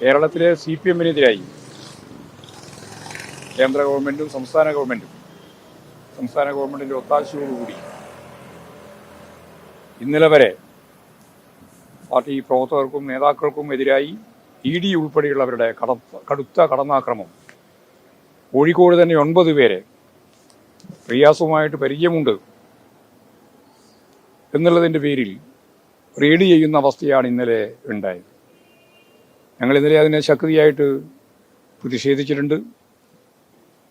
കേരളത്തിലെ CPM-നെതിരായി കേന്ദ്ര ഗവൺമെൻറ്റും സംസ്ഥാന ഗവൺമെൻറ്റിൻ്റെ ഒത്താശയോടുകൂടി ഇന്നലെ വരെ പാർട്ടി പ്രവർത്തകർക്കും നേതാക്കൾക്കും എതിരായി ED ഉൾപ്പെടെയുള്ളവരുടെ കടുത്ത കടന്നാക്രമം. കോഴിക്കോട് തന്നെ 9 പേരെ റിയാസുമായിട്ട് പരിചയമുണ്ട് എന്നുള്ളതിൻ്റെ പേരിൽ റെയ്ഡ് ചെയ്യുന്ന അവസ്ഥയാണ് ഇന്നലെ ഉണ്ടായത്. ഞങ്ങൾ ഇന്നലെ അതിനെ ശക്തിയായിട്ട് പ്രതിഷേധിച്ചിട്ടുണ്ട്.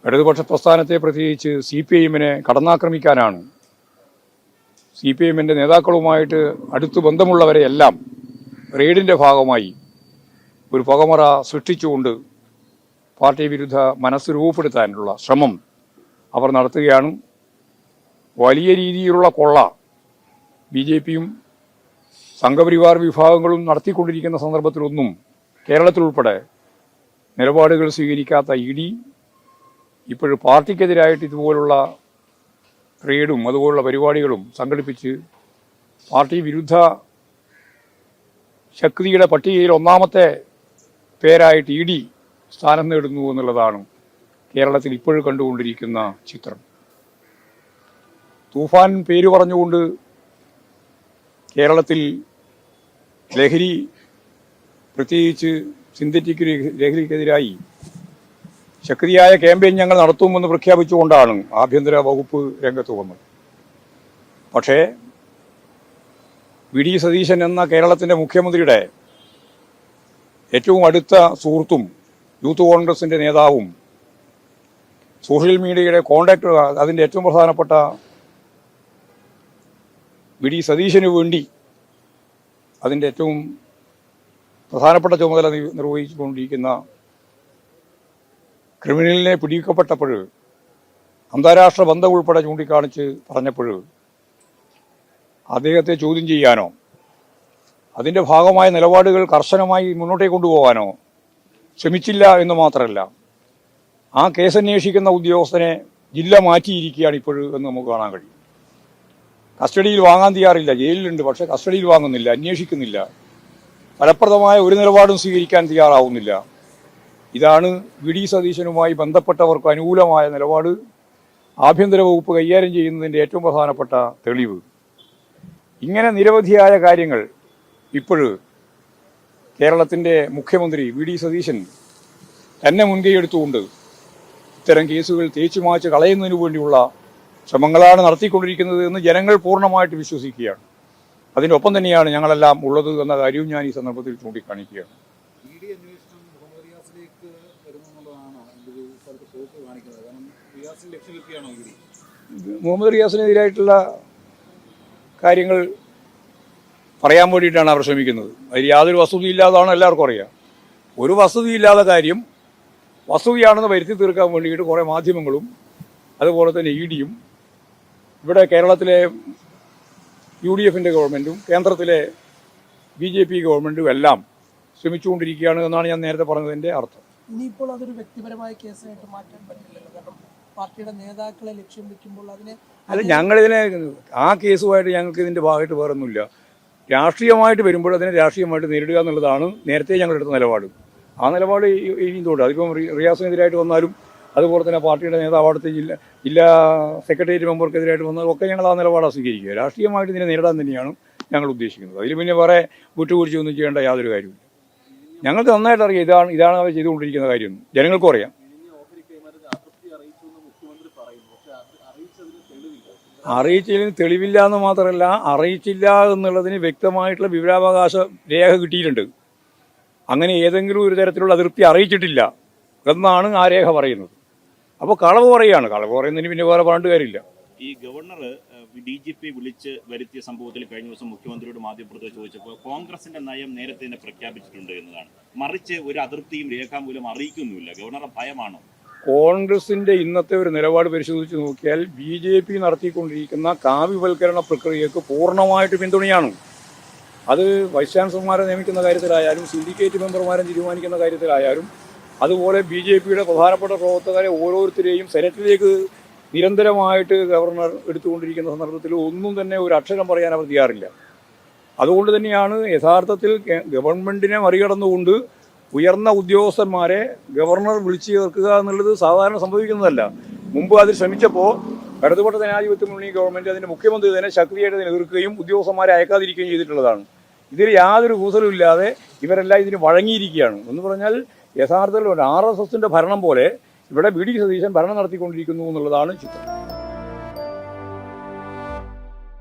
ഇടതുപക്ഷ പ്രസ്ഥാനത്തെ പ്രത്യേകിച്ച് CPIM-നെ കടന്നാക്രമിക്കാനാണ് CPIM-ൻ്റെ നേതാക്കളുമായിട്ട് അടുത്ത് ബന്ധമുള്ളവരെയെല്ലാം റെയ്ഡിൻ്റെ ഭാഗമായി ഒരു പുകമറ സൃഷ്ടിച്ചുകൊണ്ട് പാർട്ടി വിരുദ്ധ മനസ്സ് രൂപപ്പെടുത്താനുള്ള ശ്രമം അവർ നടത്തുകയാണ്. വലിയ രീതിയിലുള്ള കൊള്ള BJP-യും സംഘപരിവാർ വിഭാഗങ്ങളും നടത്തിക്കൊണ്ടിരിക്കുന്ന സന്ദർഭത്തിലൊന്നും കേരളത്തിലുൾപ്പെടെ നിലപാടുകൾ സ്വീകരിക്കാത്ത ED ഇപ്പോഴും പാർട്ടിക്കെതിരായിട്ട് ഇതുപോലുള്ള റെയ്ഡും അതുപോലുള്ള പരിപാടികളും സംഘടിപ്പിച്ച് പാർട്ടി വിരുദ്ധ ശക്തിയുടെ പട്ടികയിൽ ഒന്നാമത്തെ പേരായിട്ട് ED സ്ഥാനം നേടുന്നു എന്നുള്ളതാണ് കേരളത്തിൽ ഇപ്പോഴും കണ്ടുകൊണ്ടിരിക്കുന്ന ചിത്രം. തൂഫാൻ പേര് പറഞ്ഞുകൊണ്ട് കേരളത്തിൽ ലഹരി, പ്രത്യേകിച്ച് സിന്തറ്റിക് ലഹരിക്കെതിരായി ശക്തിയായ ക്യാമ്പയിൻ ഞങ്ങൾ നടത്തുമെന്ന് പ്രഖ്യാപിച്ചുകൊണ്ടാണ് ആഭ്യന്തര വകുപ്പ് രംഗത്ത് വന്നത്. പക്ഷേ VD സതീശൻ എന്ന കേരളത്തിൻ്റെ മുഖ്യമന്ത്രിയുടെ ഏറ്റവും അടുത്ത സുഹൃത്തും യൂത്ത് കോൺഗ്രസിൻ്റെ നേതാവും സോഷ്യൽ മീഡിയയുടെ കോണ്ടാക്ട്, അതിൻ്റെ ഏറ്റവും പ്രധാനപ്പെട്ട VD സതീശന് വേണ്ടി അതിൻ്റെ ഏറ്റവും പ്രധാനപ്പെട്ട ചുമതല നിർവഹിച്ചുകൊണ്ടിരിക്കുന്ന ക്രിമിനലിനെ പിടിക്കപ്പെട്ടപ്പോൾ അന്താരാഷ്ട്ര ബന്ധം ഉൾപ്പെടെ ചൂണ്ടിക്കാണിച്ച് പറഞ്ഞപ്പോൾ അദ്ദേഹത്തെ ചോദ്യം ചെയ്യാനോ അതിൻ്റെ ഭാഗമായ നിലപാടുകൾ കർശനമായി മുന്നോട്ടേക്ക് കൊണ്ടുപോകാനോ ശ്രമിച്ചില്ല എന്ന് മാത്രമല്ല, ആ കേസന്വേഷിക്കുന്ന ഉദ്യോഗസ്ഥനെ ജില്ല മാറ്റിയിരിക്കുകയാണ് ഇപ്പോഴും എന്ന് നമുക്ക് കാണാൻ കഴിയും. കസ്റ്റഡിയിൽ വാങ്ങാൻ തയ്യാറില്ല, ജയിലിലുണ്ട്, പക്ഷേ കസ്റ്റഡിയിൽ വാങ്ങുന്നില്ല, അന്വേഷിക്കുന്നില്ല, ഫലപ്രദമായ ഒരു നിലപാടും സ്വീകരിക്കാൻ തയ്യാറാവുന്നില്ല. ഇതാണ് VD സതീശനുമായി ബന്ധപ്പെട്ടവർക്ക് അനുകൂലമായ നിലപാട് ആഭ്യന്തര വകുപ്പ് കൈകാര്യം ചെയ്യുന്നതിൻ്റെ ഏറ്റവും പ്രധാനപ്പെട്ട തെളിവ്. ഇങ്ങനെ നിരവധിയായ കാര്യങ്ങൾ ഇപ്പോഴും കേരളത്തിൻ്റെ മുഖ്യമന്ത്രി VD സതീശൻ തന്നെ മുൻകൈയെടുത്തുകൊണ്ട് ഇത്തരം കേസുകൾ തേച്ചുമാച്ച് കളയുന്നതിനു വേണ്ടിയുള്ള ശ്രമങ്ങളാണ് നടത്തിക്കൊണ്ടിരിക്കുന്നത് എന്ന് ജനങ്ങൾ പൂർണ്ണമായിട്ട് വിശ്വസിക്കുകയാണ്. അതിനൊപ്പം തന്നെയാണ് ഞങ്ങളെല്ലാം ഉള്ളത് എന്ന കാര്യവും ഞാൻ ഈ സന്ദർഭത്തിൽ ചൂണ്ടിക്കാണിക്കുകയാണ്. മുഹമ്മദ് റിയാസിനെതിരായിട്ടുള്ള കാര്യങ്ങൾ പറയാൻ വേണ്ടിയിട്ടാണ് അവർ ശ്രമിക്കുന്നത്. അതിൽ യാതൊരു വസ്തുതയില്ലാതാണ് എല്ലാവർക്കും അറിയാം. ഒരു വസ്തുതയില്ലാത്ത കാര്യം വസ്തുതയാണെന്ന് വരുത്തി തീർക്കാൻ വേണ്ടിയിട്ട് കുറേ മാധ്യമങ്ങളും അതുപോലെ തന്നെ ED-യും ഇവിടെ കേരളത്തിലെ UDF-ൻ്റെ ഗവൺമെൻറ്റും കേന്ദ്രത്തിലെ BJP ഗവൺമെൻറ്റും എല്ലാം ശ്രമിച്ചുകൊണ്ടിരിക്കുകയാണ് എന്നാണ് ഞാൻ നേരത്തെ പറഞ്ഞതിൻ്റെ അർത്ഥം. ഇനിയിപ്പോൾ അതൊരു വ്യക്തിപരമായ കേസായിട്ട് മാറ്റാൻ പറ്റില്ലല്ലോ, കാരണം പാർട്ടിയുടെ നേതാക്കളെ ലക്ഷ്യം വെക്കുമ്പോൾ അതിനെ ഞങ്ങളിതിനെ ആ കേസുമായിട്ട് ഞങ്ങൾക്ക് ഇതിൻ്റെ ഭാഗമായിട്ട് വേറൊന്നുമില്ല. രാഷ്ട്രീയമായിട്ട് വരുമ്പോൾ അതിനെ രാഷ്ട്രീയമായിട്ട് നേരിടുക എന്നുള്ളതാണ് നേരത്തെ ഞങ്ങളെടുത്ത നിലപാട്. ആ നിലപാട് ഇനിയും തോടും. അതിപ്പം റിയാസിനെതിരായിട്ട് വന്നാലും അതുപോലെ തന്നെ പാർട്ടിയുടെ നേതാവ് അവിടുത്തെ ജില്ലാ സെക്രട്ടേറിയറ്റ് മെമ്പർക്കെതിരായിട്ട് വന്നാലും ഒക്കെ ഞങ്ങൾ ആ നിലപാടാണ് സ്വീകരിക്കുക. രാഷ്ട്രീയമായിട്ട് ഇതിനെ നേരിടാൻ തന്നെയാണ് ഞങ്ങൾ ഉദ്ദേശിക്കുന്നത്. അതിൽ പിന്നെ വേറെ വിട്ടുവീഴ്ചയൊന്നും ചെയ്യേണ്ട യാതൊരു കാര്യമില്ല. ഞങ്ങൾക്ക് നന്നായിട്ട് അറിയാം ഇതാണ് അവർ ചെയ്തുകൊണ്ടിരിക്കുന്ന കാര്യം. ജനങ്ങൾക്കും അറിയാം. അറിയിച്ചതിന് തെളിവില്ല എന്ന് മാത്രമല്ല, അറിയിച്ചില്ല എന്നുള്ളതിന് വ്യക്തമായിട്ടുള്ള വിവരാവകാശ രേഖ കിട്ടിയിട്ടുണ്ട്. അങ്ങനെ ഏതെങ്കിലും ഒരു തരത്തിലുള്ള അതൃപ്തി അറിയിച്ചിട്ടില്ല എന്നാണ് ആ രേഖ പറയുന്നത്. അപ്പോൾ കളവ് പറയുകയാണ്. കളവ് പറയുന്നതിന് പിന്നെ വേറെ പറഞ്ഞിട്ട് കാര്യമില്ല. ഈ ഗവർണർ DGP വിളിച്ച് വരുത്തിയ സംഭവത്തിൽ കഴിഞ്ഞ ദിവസം മുഖ്യമന്ത്രിയോട് മാധ്യമപ്രവർത്തകർ ചോദിച്ചപ്പോൾ കോൺഗ്രസിന്റെ നയം നേരത്തെ തന്നെ പ്രഖ്യാപിച്ചിട്ടുണ്ട് എന്നതാണ്. മറിച്ച് ഒരു അതൃപ്തിയും രേഖാമൂലം അറിയിക്കുന്നുമില്ല. ഗവർണറെ ഭയമാണോ? കോൺഗ്രസിന്റെ ഇന്നത്തെ ഒരു നിലപാട് പരിശോധിച്ച് നോക്കിയാൽ BJP നടത്തിക്കൊണ്ടിരിക്കുന്ന കാവ്യവൽക്കരണ പ്രക്രിയക്ക് പൂർണ്ണമായിട്ട് പിന്തുണയാണ്. അത് വൈസ് ചാൻസലർമാരെ നിയമിക്കുന്ന കാര്യത്തിലായാലും സിൻഡിക്കേറ്റ് മെമ്പർമാരെ തീരുമാനിക്കുന്ന കാര്യത്തിലായാലും അതുപോലെ BJP-യുടെ പ്രധാനപ്പെട്ട പ്രവർത്തകരെ ഓരോരുത്തരെയും സെനറ്റിലേക്ക് നിരന്തരമായിട്ട് ഗവർണർ എടുത്തുകൊണ്ടിരിക്കുന്ന സന്ദർഭത്തിൽ ഒന്നും തന്നെ ഒരു അക്ഷരം പറയാൻ അവർ തയ്യാറില്ല. അതുകൊണ്ട് തന്നെയാണ് യഥാർത്ഥത്തിൽ ഗവൺമെൻറ്റിനെ മറികടന്നുകൊണ്ട് ഉയർന്ന ഉദ്യോഗസ്ഥന്മാരെ ഗവർണർ വിളിച്ചു ചേർക്കുക എന്നുള്ളത് സാധാരണ സംഭവിക്കുന്നതല്ല. മുമ്പ് അതിൽ ശ്രമിച്ചപ്പോൾ ഇടതുപക്ഷ ജനാധിപത്യ മുന്നണി ഗവൺമെന്റ് അതിന്റെ മുഖ്യമന്ത്രി തന്നെ ശക്തിയായിട്ട് അതിനെ എതിർക്കുകയും ഉദ്യോഗസ്ഥന്മാരെ അയക്കാതിരിക്കുകയും ചെയ്തിട്ടുള്ളതാണ്. ഇതിൽ യാതൊരു കൂസലും ഇല്ലാതെ ഇവരെല്ലാം ഇതിന് വഴങ്ങിയിരിക്കുകയാണ്. എന്ന് പറഞ്ഞാൽ യഥാർത്ഥത്തിൽ RSSന്റെ ഭരണം പോലെ ഇവിടെ VD സതീശൻ ഭരണം നടത്തിക്കൊണ്ടിരിക്കുന്നു എന്നുള്ളതാണ് ചിത്രം.